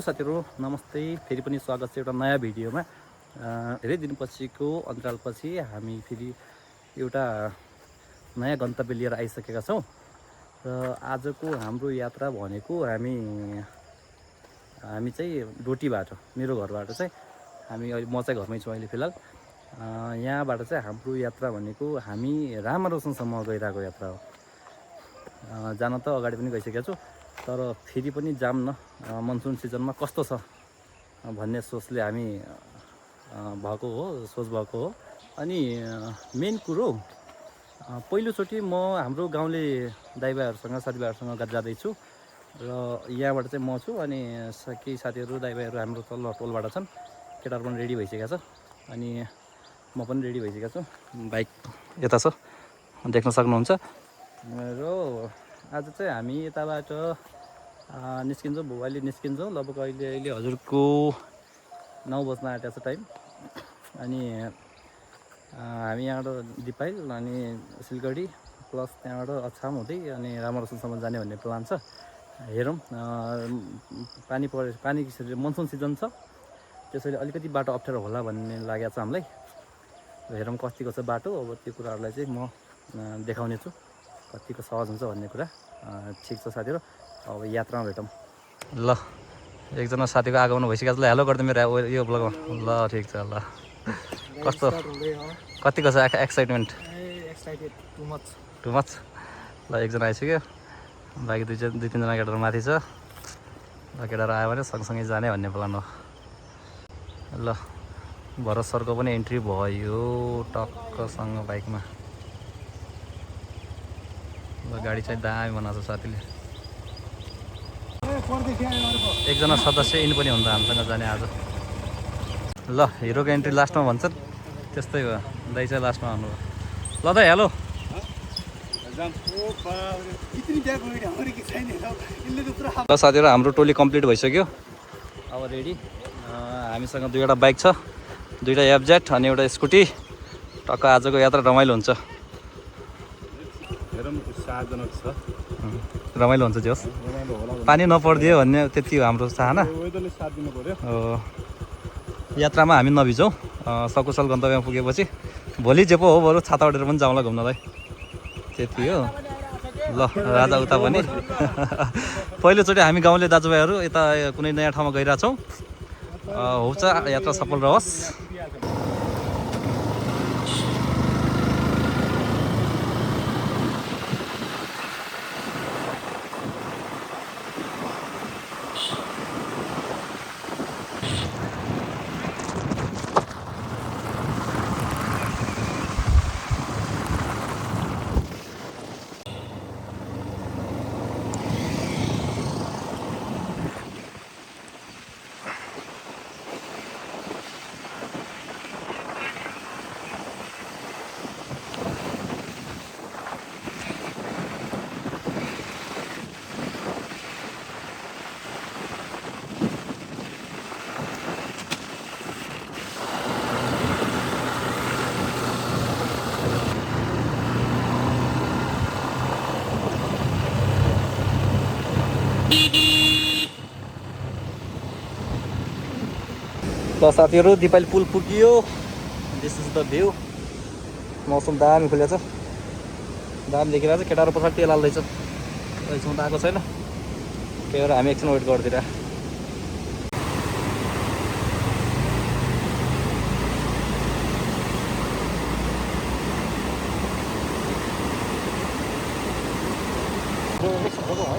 साथीहरु नमस्ते फेरि पनि स्वागत छ एउटा नयाँ भिडियोमा। धेरै दिनपछिको अन्तरालपछि हामी फेरि एउटा नयाँ गन्तव्य लिएर आइसकेका छौं र आजको हाम्रो यात्रा भनेको हामी चाहिँ डोटीबाट मेरो घरबाट चाहिँ हामी अहिले म चाहिँ घरमै छु अहिले फिलहाल। यहाँबाट चाहिँ हाम्रो यात्रा भनेको हामी रामारोसनसम्म गइरहेको यात्रा हो। जान त अगाडि पनि गइसकेको छु तर फेरि पनि जाम न मनसुन सिजनमा कस्तो छ भन्ने सोचले हामी सोच भएको हो। अनि मेन कुरो पहिलोचोटि म हाम्रो गाउँले दाइभाइहरूसँग साथीभाइहरूसँग जाँदैछु र यहाँबाट चाहिँ म छु अनि केही साथीहरू दाइभाइहरू हाम्रो तल्लो टोलबाट छन्। केटाहरू पनि रेडी भइसकेको छ अनि म पनि रेडी भइसकेको छु। बाइक यता छ देख्न सक्नुहुन्छ र आज चाहिँ हामी यताबाट निस्किन्छौँ भोवाली निस्किन्छौँ। लगभग अहिले हजुरको 9 बज्न आँटेको छ टाइम। अनि हामी यहाँबाट दिपाइल अनि सिलगढी प्लस त्यहाँबाट अछाम हुँदै अनि रामारोसनसम्म जाने भन्ने प्लान छ। हेरौँ पानी मनसुन सिजन छ त्यसैले अलिकति बाटो अप्ठ्यारो होला भन्ने लागेको छ हामीलाई। हेरौँ कतिको छ बाटो। अब त्यो कुराहरूलाई चाहिँ म देखाउने छु कतिको सहज हुन्छ भन्ने कुरा। ठिक छ साथीहरु अब यात्रामा भेटौँ। ल एकजना साथीको आगमन भइसक्यो। ल हेलो गर्दै मेरो यो ब्लगमा। ल ठिक छ। ल कस्तो कतिको छ एक्साइटमेन्ट? Excited too much. ल एकजना आइसक्यो बाँकी दुई तिनजना केटाहरू माथि छ। ल केटाहरू आयो भने सँगसँगै जाने भन्ने प्लान हो। ल भरत सरको पनि एन्ट्री भयो टक्कसँग बाइकमा। ल गाडी चाहिँ दामी बनाएको छ साथीले। एकजना सदस्य इन पनि हुन्छ हामीसँग जाने आज। ल हिरोको एन्ट्री लास्टमा भन्छन् त्यस्तै हो। दाइ चाहिँ लास्टमा आउनु भयो। ल दाइ हेलो। ल साथीहरु हाम्रो टोली कम्प्लिट भइसक्यो। अब रेडी। हामीसँग दुईवटा बाइक छ, दुईवटा एफजेड अनि एउटा स्कुटी। टक्क आजको यात्रा रमाइलो हुन्छ। रमाइलो हुन्छ जे होस्। पानी नपर्दियो भन्ने त्यति हो हाम्रो चाहना। यात्रामा हामी नभिजौँ। सकुशल गन्तव्यमा पुगेपछि भोलि जे पो हो बरु छाता ओढेर पनि जाउँला घुम्नलाई। त्यति हो। ल राजा उता पनि पहिलोचोटि हामी गाउँले दाजुभाइहरू यता कुनै नयाँ ठाउँमा गइरहेछौँ। हुन्छ यात्रा सफल रहोस्। ल साथीहरु दिपाइल पुल पुगियो। This is the view. मौसम दामी खुलेको छ, दामी देखिरहेको छ। केटाहरू पछाडि तेल हाल्दैछ। अहिलेसम्म त आएको छैन। त्यही भएर हामी एकछिन वेट गरिदिएर।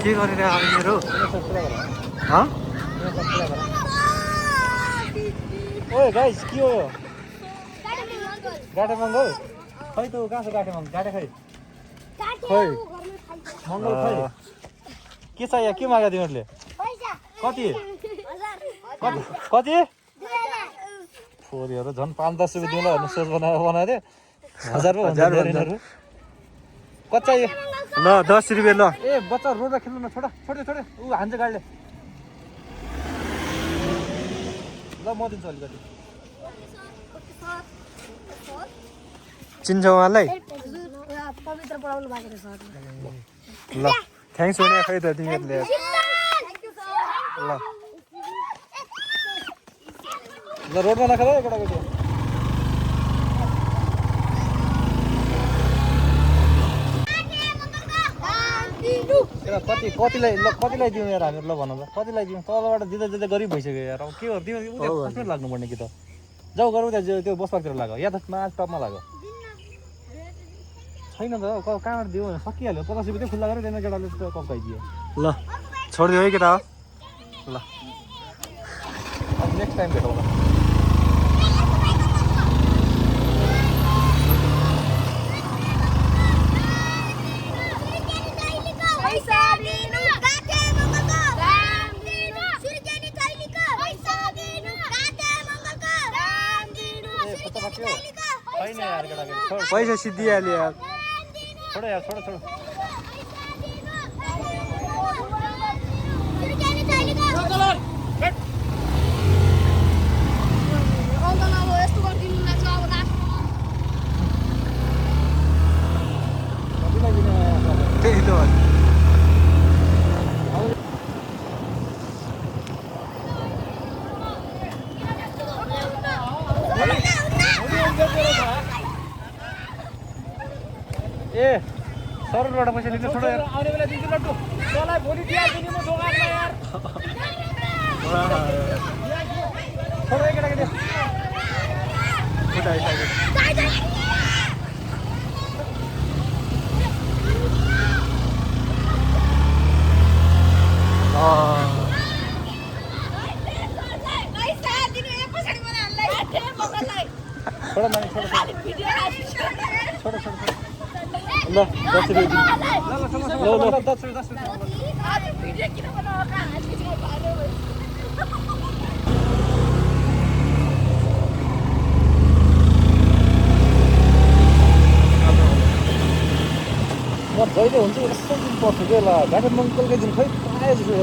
के गरिरहेको यिनीहरू? ओए गाइस के हो यो? गाडे मङ्गल खै त कहाँ छ? गाडे मङ्गल गाडे खै खै मङ्गल खै के छ यहाँ? के माग्यो तिमीहरूले? कति कति छोरीहरू झन् 5-10 रुपियाँ दिउँला भन्ने सोच बनाइदियो। 1000 पो हुन्छ यिनीहरू। कति चाहियो? ल 10 रुपियाँ। ल ए बच्चा रोड खेल्नु न। छोडा छोड्यो छोड्यो ऊ हान्छ गाडीले। ल म दिन्छु अलिकति। चिन्छौ उहाँलाई? पवित्र पढाउनु भएको छ। ल थ्याङ्क्स हुने खै त तिमीहरूले। ल रोडमा नखेल है केटाकेटी कतिलाई दिउँ यार हामीहरू ल भन त कतिलाई दिउँ तलबाट दिँदा दिँदा गरिब भइसक्यो यार अब के हो तिमीहरू उता लाग्नुपर्ने कि त जाऊ गरौँ त्यहाँ त्यो बसपाकतिर लाग्यो या त माझ टपमा लाग्यो छैन त कहाँबाट दिउँ सकिहाल्यो 50 रुपियाँ खुल्ला गरेर त्यहाँदेखि केटाले कप खाइदियो ल छोडिदियो है केटा ल नेक्स्ट टाइम भेटौँ ल पैसा सिद्धिहाल्यो यार छोडो यार छोडो छोडो त्यही त ए सरोबाट पैसा लिनु छोडो यार आउने बेला दिन्छु लट्टु तँलाई भोलि दिइहाल्छु नि म दोकानमा यार छोडो है केटाकेटी खुट्टा आइसक्यो छोडो नानी छोडो छोडो छोडो ल 10 रुपियाँ ल 10 म जहिले हुन्छ यस्तो दिन पर्छु क्या ल घाटे मङ्गलकै दिन खै प्रायः जस्तो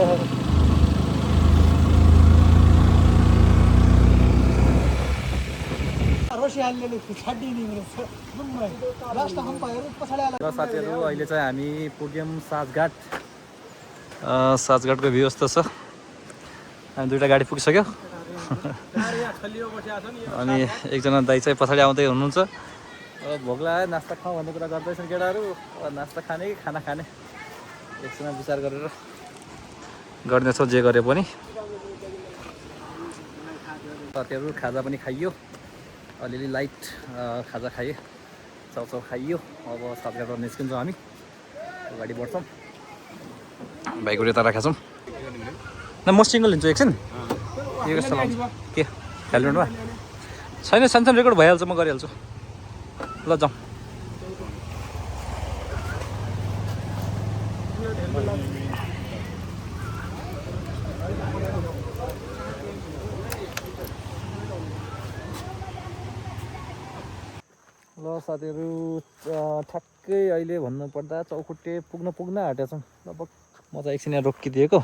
ल साथीहरू अहिले चाहिँ हामी पुग्यौँ साँचघाटको भ्यू यस्तो छ हामी दुईवटा गाडी पुगिसक्यो अनि एकजना दाइ चाहिँ पछाडि आउँदै हुनुहुन्छ अब भोक लाग्यो नास्ता खाउँ भन्ने कुरा गर्दैछन् केटाहरू नास्ता खाने कि खाना खाने एकछिन विचार गरेर गर्नेछौँ जे गरे पनि साथीहरू खाजा पनि खाइयो अलिअलि लाइट खाजा खाएँ चाउचाउ खाइयो अब साँचघाटबाट निस्किन्छौँ हामी अगाडि बढ्छौँ बाइक यता राखेका छौँ न म सिङ्गल लिन्छु एकछिन के कस्तो लाउँछ के हेलमेटमा छैन सानसानो रेकर्ड भइहाल्छ म गरिहाल्छु ल जाउँ ल साथीहरू ठ्याक्कै अहिले भन्नुपर्दा चौखुट्टे पुग्न आँटेका छौँ लगभग म त एकछिन यहाँ रोकिदिएको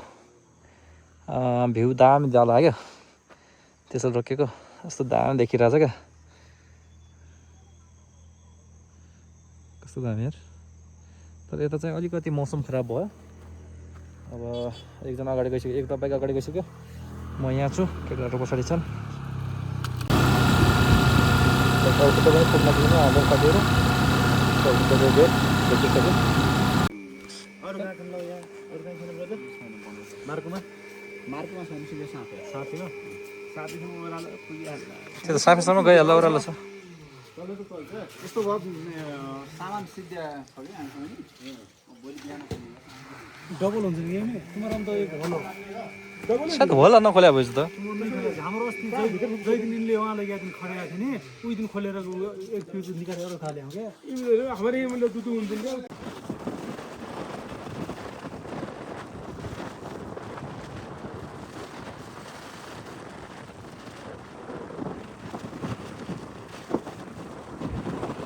भ्यू दामी जाला लाग्यो त्यसो रोकेको कस्तो दामी देखिरहेछ क्या कस्तो दामी यार तर यता चाहिँ अलिकति मौसम खराब भयो अब एकजना अगाडि गइसक्यो एक बाइक अगाडि गइसक्यो म यहाँ छु केटाहरू पछाडि छन् चौखुट्टे पनि पुग्न हाम्रो साथीहरू चौखुट्टेको गेट देखिसक्यो त्यो त साफीसम्म गइहाल्ला ओह्रालो छ यस्तो भयो सामान सिद्धिया छ कि हामीसँग भोलि बिहान डबल हुन्छ नि तिम्रो अन्त एक होला सायद होला नखोल्या भएछ त हाम्रो अस्ति जयदिनले उहाँलाई यहाँ दिन खरेका थिएँ नि उही दिन खोलेर एक फ्युज निकालेर खाले क्या हाम्रो मैले दुध हुन्छ क्या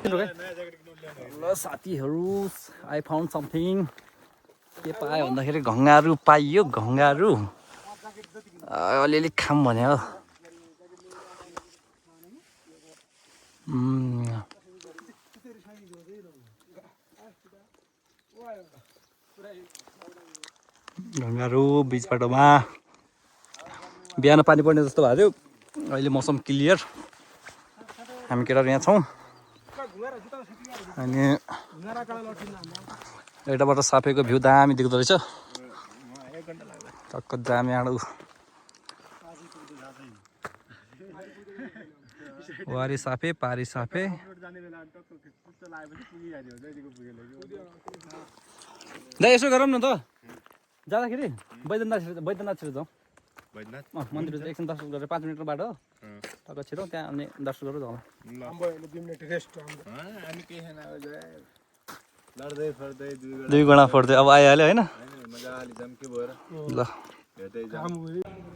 ल साथीहरू आई फाउन्ड समथिङ के पायो भन्दाखेरि घङ्गारू पाइयो घङ्गारू अलिअलि खाम भने हो घङ्गारू बिच बाटोमा बिहान पानी पर्ने जस्तो भएको थियो अहिले मौसम क्लियर, हामी केटाहरू यहाँ छौँ अनि यताबाट सापेको भ्यू दामी देख्दो रहेछ। टक्क दामी आडो वारी साफे पारी साफे। दाइ यसो गरौँ न त, जाँदाखेरि बैद्यनाथ छिटो जाउँ। मन्दिर एकछिन दर्शन गरेर 5 मिनटको बाटो टक्क छिटो त्यहाँ अनि दर्शन गरेर जाउँ। दुई गुणा फोड्दै अब आइहाल्यो होइन। ल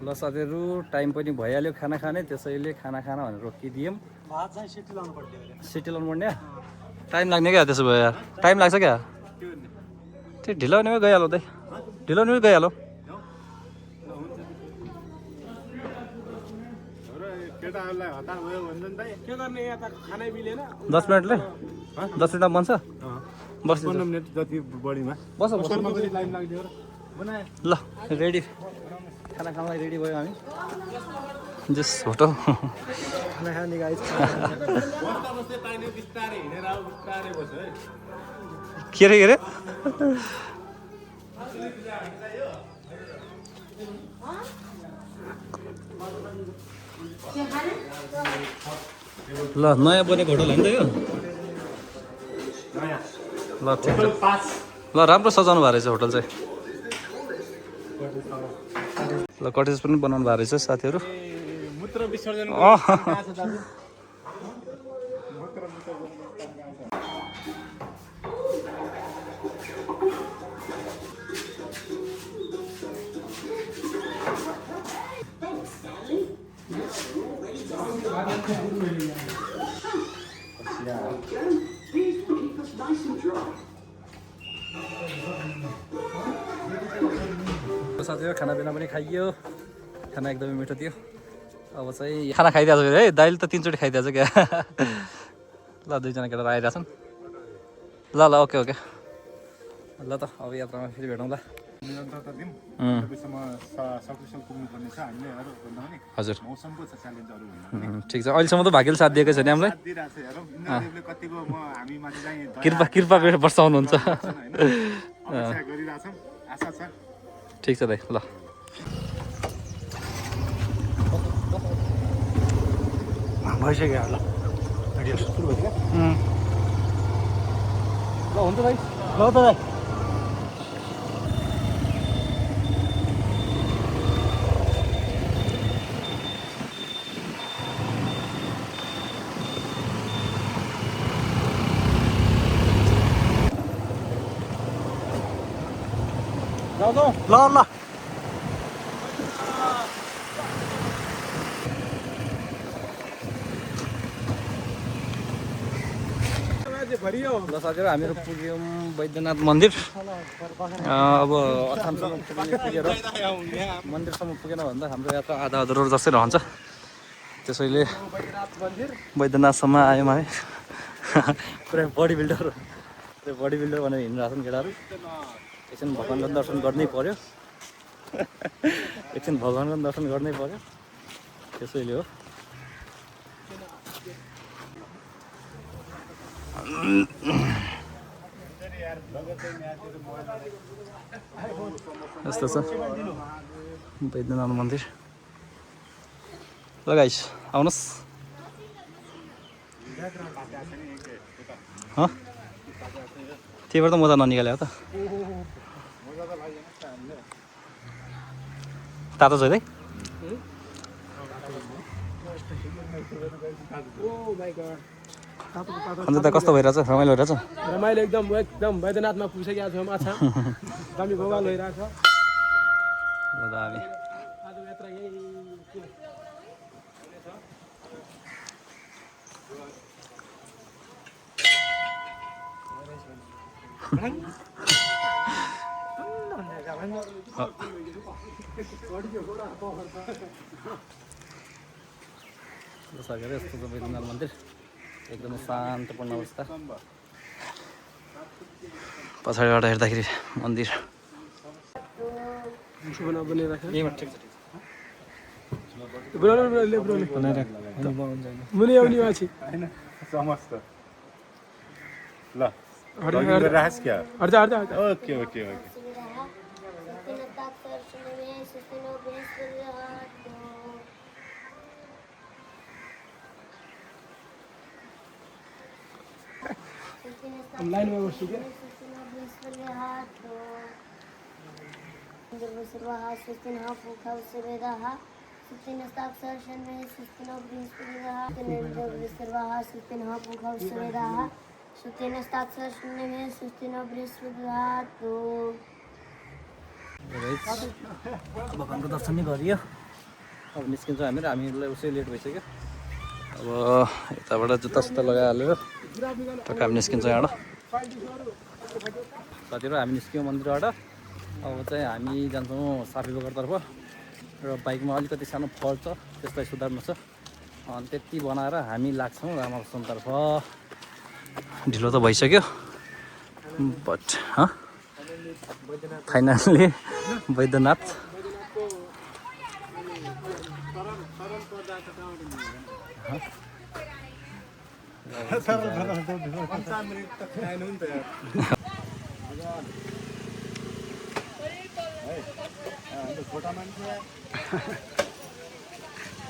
ल साथीहरू टाइम पनि भइहाल्यो खाना खाने, त्यसैले खाना खाना भनेर रोकिदियौँ। सिटी लाउनु पर्ने टाइम लाग्ने क्या त्यसो भए यार, टाइम लाग्छ क्या। त्यो ढिलो हुनेमै गइहाल्यो दाइ, ढिलो हुनेमै गइहाल्यो। 10 मिनटले 10 मिनटमा बन्छ। बस 15 मिनट जति बढीमा बस ल रेडी खाना खानलाई रेडी भयो हामी। जस फोटो खाना खाने गाइस के रे ल नयाँ बनेको होटल होइन त यो। ल ठिक छ, ल राम्रो सजाउनु भएको रहेछ होटल चाहिँ। ल कटेज पनि बनाउनु भएको रहेछ साथीहरू। साथीहरू खानापिना पनि खाइयो, खाना एकदमै मिठो थियो। अब चाहिँ खाना खाइदिएको छ है, दाइले त 3 चोटि खाइदिएको छ क्या। ल 2 जना केटा आइरहेछन्। ल ओके ल त अब यात्रामा फेरि भेटौँला। हजुर ठिक छ, अहिलेसम्म त भाग्यले साथ दिएकै छ नि हामीलाई। कृपा बर्साउनुहुन्छ। ठिक छ दाइ ल। भइसक्यो ल हुन्छ दाइ, ल त दाइ। ल ल साथीहरू हामीहरू पुग्यौँ बैद्यनाथ मन्दिर। अब अछामसम्म पुगेर मन्दिरसम्म पुगेन भन्दा हाम्रो यात्रा आधा अधुरो जस्तै रहन्छ। त्यसैले बैद्यनाथसम्म आयौँ हामी। पुरै बडी बिल्डर भनेर हिँडिरहेको छन् केटाहरू। एकछिन भगवान्को दर्शन गर्नै पर्यो, त्यसैले हो। यस्तो छ बैद्यनाथ मन्दिर। ल गाइस आउनुहोस्। त्यहीबाट त मजा ननिकाल्यो त। तातो छ है। अन्त त कस्तो भइरहेछ, रमाइलो भइरहेछ? रमाइलो एकदम बैद्यनाथमा पुगिसकेको छौँ। अच्छा दामी भगवान भइरहेछ। दामी सकेर यस्तो छ बैद्यनाथ मन्दिर, एकदमै शान्तपूर्ण अवस्था। पछाडिबाट हेर्दाखेरि मन्दिर मुनि आउने मान्छे होइन समस्त ल रास क्या ओके ओके ओके लाइनमा बस्छु क्या भगवान्को दर्शन नै गरियो अब निस्किन्छौँ हामीलाई उसै लेट भइसक्यो अब यताबाट जुत्ता सुत्ता लगाइहालेर टक्क हामी निस्किन्छौँ यहाँबाट साथीहरू हामी निस्क्यौँ मन्दिरबाट अब चाहिँ हामी जान्छौँ साफीबगरतर्फ र बाइकमा अलिकति सानो फल्ट छ त्यसलाई सुधार्नु छ अनि त्यति बनाएर हामी लाग्छौँ रामाकृष्णतर्फ ढिलो त भइसक्यो बट फाइनल्ली बैद्यनाथ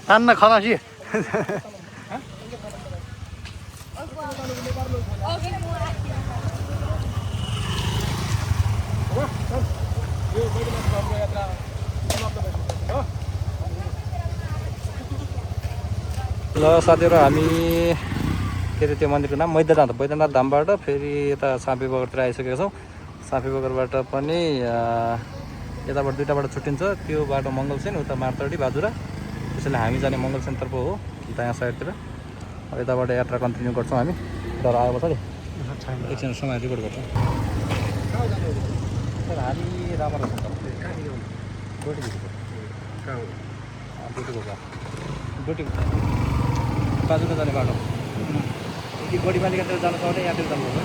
तान्न खलासी ल साथीहरू हामी के अरे त्यो मन्दिरको नाम बैद्यनाथ धामबाट फेरि यता साफीबगरतिर आइसकेका छौँ साफीबगरबाट पनि यताबाट दुईवटा बाटो छुट्टिन्छ त्यो बाटो मङ्गलसेन उता मार्तडी बाजुरा त्यसैले हामी जाने मङ्गलसेनतर्फ हो दायाँ साइडतिर अब यताबाट यात्रा कन्टिन्यू गर्छौँ हामी डर आयो पछाडि एकछिन समय रिकर्ड गर्छौँ सर हामी रामाकृष्णतर्फ डोटी बाजुरा जाने बाटो कि बडी मालिकातिर जानु छ भने यहाँतिर जानुपर्छ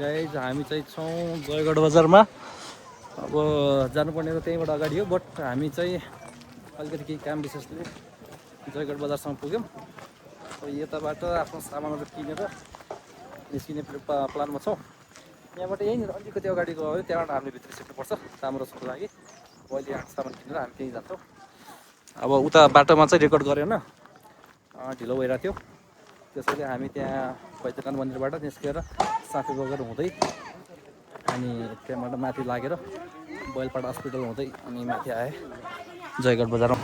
गाइज हामी चाहिँ छौँ जयगढ बजारमा अब जानुपर्ने त त्यहीँबाट अगाडि हो बट हामी चाहिँ अलिकति केही काम विशेषले जयगढ बजारसम्म पुग्यौँ अब यताबाट आफ्नो सामानहरू किनेर निस्किने प्लानमा छौँ यहाँबाट यहीँनिर अलिकति अगाडि गयो भने त्यहाँबाट हामीले भित्र सिक्नुपर्छ राम्रो लागि अहिले सामान किनेर हामी त्यहीँ जान्छौँ अब उता बाटोमा चाहिँ रेकर्ड गरेन ढिलो भइरहेको थियो त्यसैले हामी त्यहाँ बैद्यनाथ मन्दिरबाट निस्केर साफीबगर हुँदै अनि त्यहाँबाट माथि लागेर बैलपाडा हस्पिटल हुँदै अनि माथि आएँ जयगढ बजारमा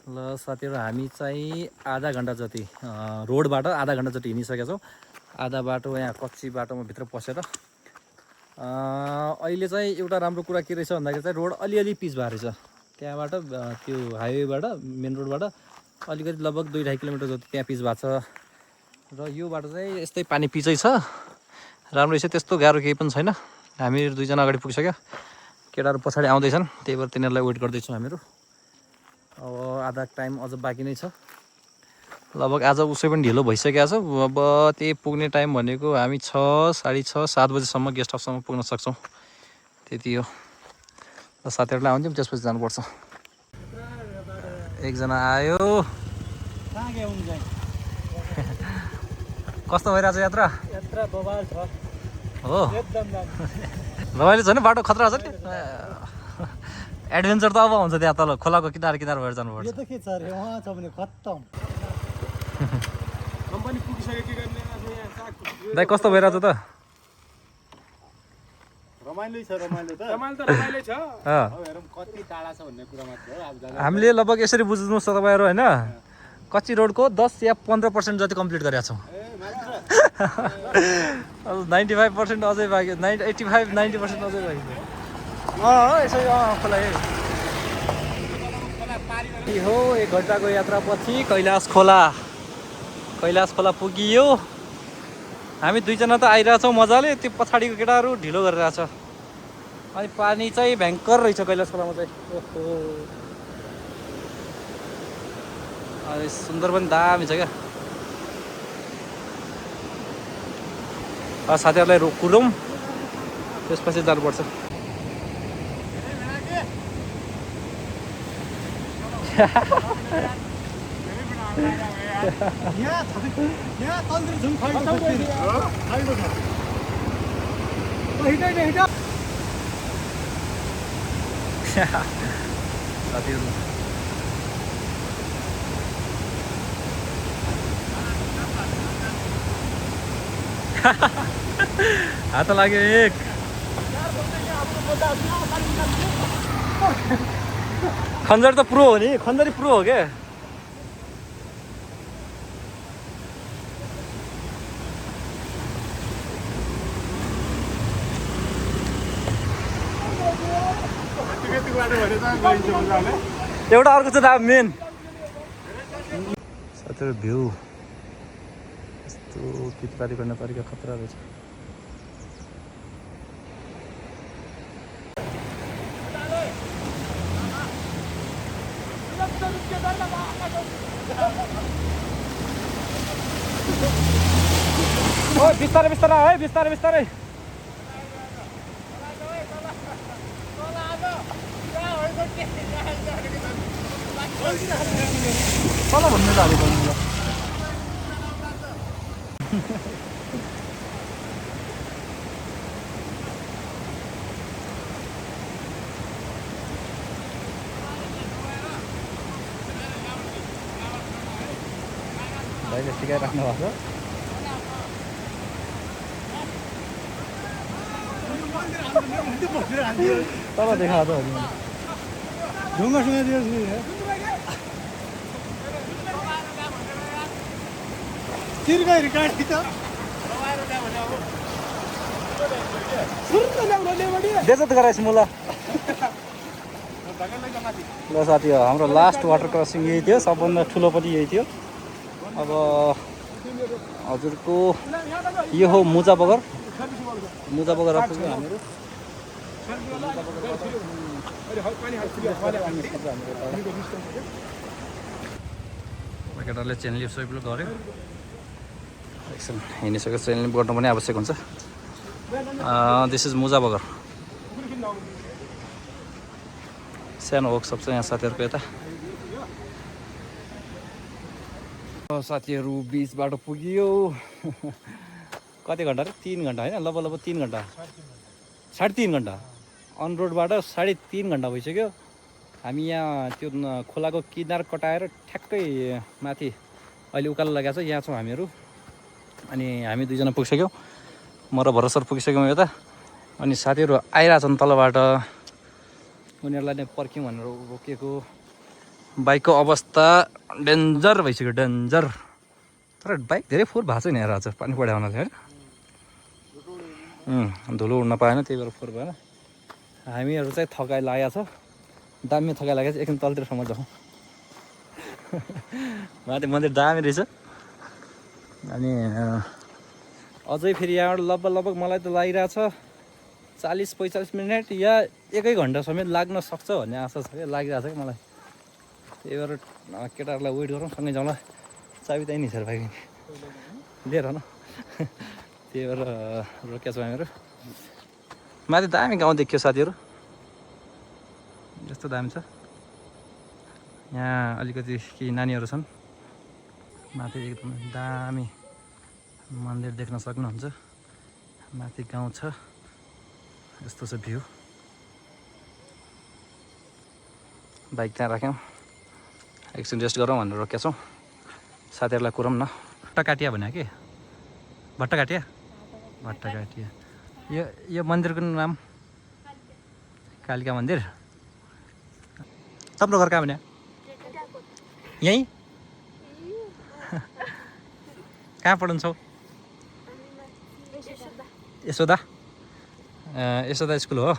ल साथीहरू हामी चाहिँ आधा घन्टा जति रोडबाट आधा घन्टा जति हिँडिसकेका छौँ आधा बाटो यहाँ कच्ची बाटोमा भित्र पसेर अहिले चाहिँ एउटा राम्रो कुरा के रहेछ भन्दाखेरि चाहिँ रोड अलिअलि पिच भएको रहेछ त्यहाँबाट त्यो हाइवेबाट मेन रोडबाट अलिकति लगभग 2-2.5 किलोमिटर जति त्यहाँ पिच भएको छ र यो बाटो चाहिँ यस्तै पानी पिचै छ राम्रो रहेछ त्यस्तो गाह्रो केही पनि छैन हामीहरू दुईजना अगाडि पुगिसक्यो केटाहरू पछाडि आउँदैछन् त्यही भएर तिनीहरूलाई वेट गर्दैछौँ हामीहरू अब आधा टाइम अझ बाँकी नै छ लगभग आज उसै पनि ढिलो भइसकेको छ अब त्यही पुग्ने टाइम भनेको हामी 6, साढे 6, 7 बजीसम्म गेस्ट हाउससम्म पुग्न सक्छौँ त्यति हो र साथीहरूलाई आउँथ्यौँ त्यसपछि जानुपर्छ एकजना आयो कस्तो भइरहेछ यात्रा बवाल छ हो एकदम रमाइलो छ नि बाटो खतरा छ नि एडभेन्चर त अब हुन्छ त्यहाँ तल खोलाको किनार भएर जानुपर्छ यो त के छ रे वहाँ छ भने खत्तम कम्पनी पुगिसक्यो के गर्ने यहाँ दाइ कस्तो भइरहेछ त रमाइलो छ रमाइलो त रमाइलो छ अब हेरौँ कति टाढा छ भन्ने कुरा मात्र हो अब हामीले लगभग यसरी बुझ्नुहोस् तपाईँहरू होइन कच्ची रोडको 10 या 15% जति कम्प्लिट गरेका छौँ अब 95% अझै बाँकी 85-90% अझै बाँकी छ यसो खोला हो 1 घन्टाको यात्रापछि कैलाश खोला पुगियो। हामी दुईजना त आइरहेछौँ मजाले, त्यो पछाडिको केटाहरू ढिलो गरिरहेछ। अनि पानी चाहिँ भयङ्कर रहेछ कैलाश खोलामा चाहिँ। ओहो, अनि सुन्दर पनि दामी छ क्या। साथीहरूलाई कुरौँ, त्यसपछि जानुपर्छ। यहाँ तन्त्र झुम खाइलो छ फेरि खाइलो छ हिँड साथीहरू हात लाग्यो एक। खन्जर त प्रो हो नि, खन्जरी प्रो हो क्या। एउटा अर्को चाहिँ अब मेन साथीहरू भ्यू यस्तो खेतीपाती गर्ने तरिका खतरा रहेछ। ओ बिस्तारै बिस्तारै है, बिस्तारै बिस्तारै। तल भन्नु त हालेको भाइले सिकाइराख्नु भएको छ। तल देखा त ढुङ्गासँग दियोस् नि तिर्गाइरी काटी त बेजत गराएछ मुला। ल साथी, हाम्रो लास्ट वाटर क्रसिङ यही थियो, सबभन्दा ठुलो पनि यही थियो। अब हजुरको यो हो मुजा बगर पुग्यौँ हामीहरू। केटाहरूले चेन लिप सबै गऱ्यो, एकछिन हिँडिसक्यो। चेन लिप गर्नु पनि आवश्यक हुन्छ। दिस इज मुजा बगर। सानो वर्कसप छ यहाँ साथीहरूको यता। साथीहरू बिचबाट पुगियो। कति घन्टा अरे 3 घन्टा होइन, लगभग 3 घन्टा 3.5 घन्टा अन रोडबाट 3.5 घन्टा भइसक्यो। हामी यहाँ त्यो खोलाको किनार कटाएर ठ्याक्कै माथि अहिले उकालो लागेको छ, यहाँ छौँ हामीहरू। अनि हामी दुईजना पुगिसक्यौँ, म र भरोसर पुगिसक्यौँ यता। अनि साथीहरू आइरहेछन् तलबाट, उनीहरूलाई नै पर्ख्यौँ भनेर रोकेको। बाइकको अवस्था डेन्जर भइसक्यो, डेन्जर। तर बाइक धेरै फोहोर भएको छैन यहाँ, आज पानी पऱ्यो हुनाले होइन। धुलो उड्न पाएन, त्यही भएर फोहोर भएन। हामीहरू चाहिँ थकाइ लागेको छ, दामी थकाइ लागेको छ। एकछिन तलतिरसम्म जाउँ। माथि मन्दिर दामी रहेछ। अनि अझै फेरि यहाँबाट लगभग मलाई त लागिरहेछ 40-45 मिनट या 1 घन्टा समेत लाग्न सक्छ भन्ने आशा छ क्या, लागिरहेछ क्या मलाई। त्यही भएर केटाहरूलाई वेट गरौँ, सँगै जाउँला। चाबी त नि सर भाइ लिएर न। त्यही भएर रोकेको छौँ हामीहरू। माथि दामी गाउँ देखियो साथीहरू, यस्तो दामी छ। यहाँ अलिकति केही नानीहरू छन्। माथि एकदम दामी मन्दिर देख्न सक्नुहुन्छ। माथि गाउँ छ, यस्तो छ भ्यू। बाइक त्यहाँ राख्यौँ, एकछिन रेस्ट गरौँ भनेर रोकेका छौँ। साथीहरूलाई कुरौँ न। भट्टकाटिया भन्यो कि भट्टकाटिया यो मन्दिरको नाम कालिका मन्दिर। तपाईँको घर कहाँ भन्यो? यहीँ? कहाँ पढ्छौ? यशोदा स्कुल हो।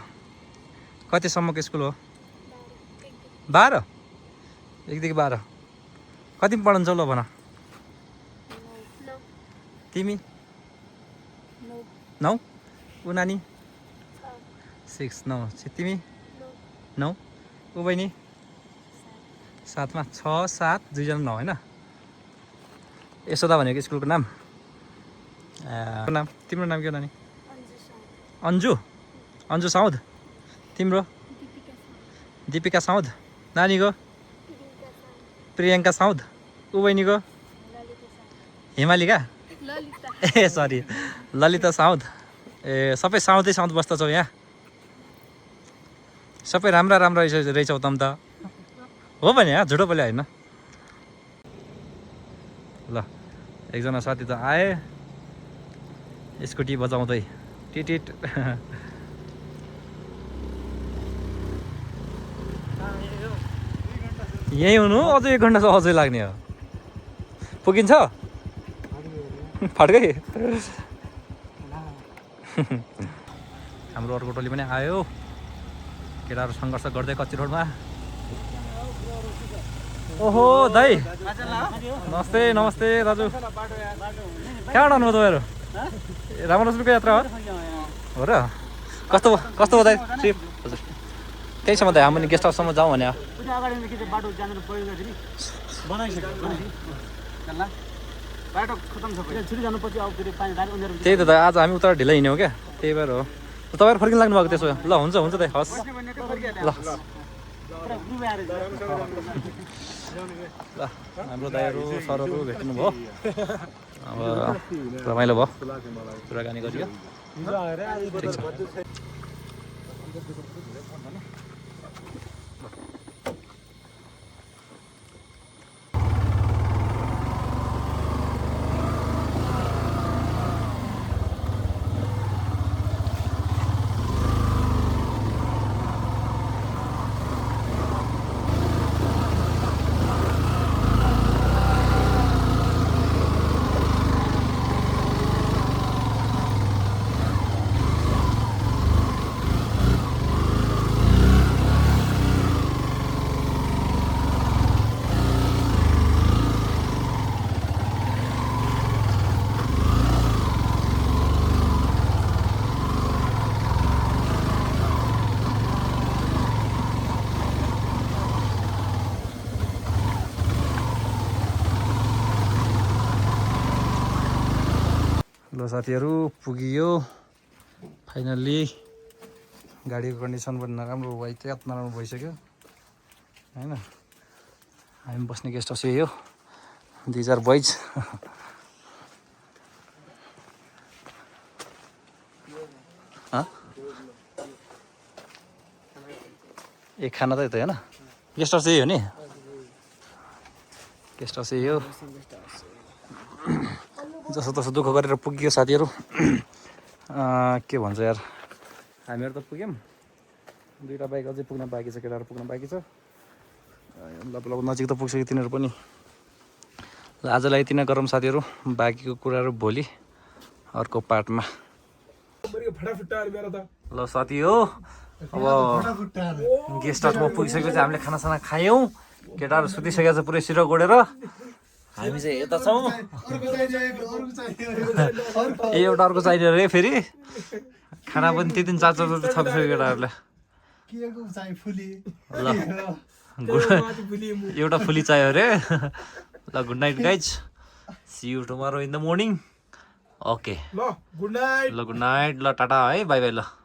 कतिसम्मको स्कुल हो? 12? 1 देखि 12 कतिमा पढ्छौ ल भन तिमी 9 ऊ नानी 6 9 तिमी 9 ऊ बहिनी 7 मा 6 7 दुईजना 9 होइन यशोदा भनेको स्कुलको नाम नाम तिम्रो नाम के हो नानी अन्जु अन्जु साउद तिम्रो दीपिका साउद नानीको प्रियङ्का साउद ऊ बहिनीको हिमालिका ए सरी ललिता साउद ए सबै साउदै साउद बस्दछौ यहाँ सबै राम्रा राम्रा रहेछौ तम त हो भने यहाँ झुटो बोले होइन ल एकजना साथी त आए स्कुटी बजाउँदै टिटिट यहीँ हुनु अझै 1 घन्टा अझै लाग्ने हो पुगिन्छ फड्कै हाम्रो अर्को टोली पनि आयो केटाहरू सङ्घर्ष गर्दै कच्ची रोडमा ओहो दाइ नमस्ते नमस्ते दाजु कहाँबाट आउनु तपाईँहरू राम्रो सुनको यात्रा हो र कस्तो कस्तो हो दाइ ट्रिप हजुर त्यहीसम्म दाइ हामी गेस्ट हाउससम्म जाउँ भने त्यही त आज हामी उता ढिलो हिँड्यौँ क्या त्यही भएर हो तपाईँहरू फर्किनु लाग्नु भएको त्यसो ल हुन्छ हुन्छ दाइ हस् ल ल हाम्रो दाइहरू सरहरू भेट्नु भयो अब रमाइलो भयो कुराकानी गरियो ठिक छ ल साथीहरू पुगियो फाइनल्ली गाडीको कन्डिसन पनि नराम्रो वाइट्यात नराम्रो भइसक्यो होइन हामी बस्ने गेस्ट हाउस यही हो 2000 बोइज एक खाना त होइन गेस्ट हाउस यही हो नि गेस्ट हाउस यही हो जसो तसो दुःख गरेर पुग्यो साथीहरू के भन्छ यार हामीहरू त पुग्यौँ 2टा बाइक अझै पुग्न बाँकी छ केटाहरू पुग्न बाँकी छ लगभग नजिक त पुग्छ कि तिनीहरू पनि ल आजलाई यति नै गरौँ साथीहरू बाँकीको कुराहरू भोलि अर्को पार्टमा ल साथी हो अब गेस्ट हाउसमा पुगिसकेपछि हामीले खानासाना खायौँ केटाहरू सुतिसकेको छ पुरै सिरो गोडेर हामी चाहिँ यता छौँ ए एउटा अर्को चाहिने रे फेरि खाना पनि त्यति चार थपिसक्यो केटाहरूलाई ल एउटा फुली चाहियो अरे ल good night guys see you tomorrow in the morning okay ल गुड नाइट ल टाटा है बाई बाई ल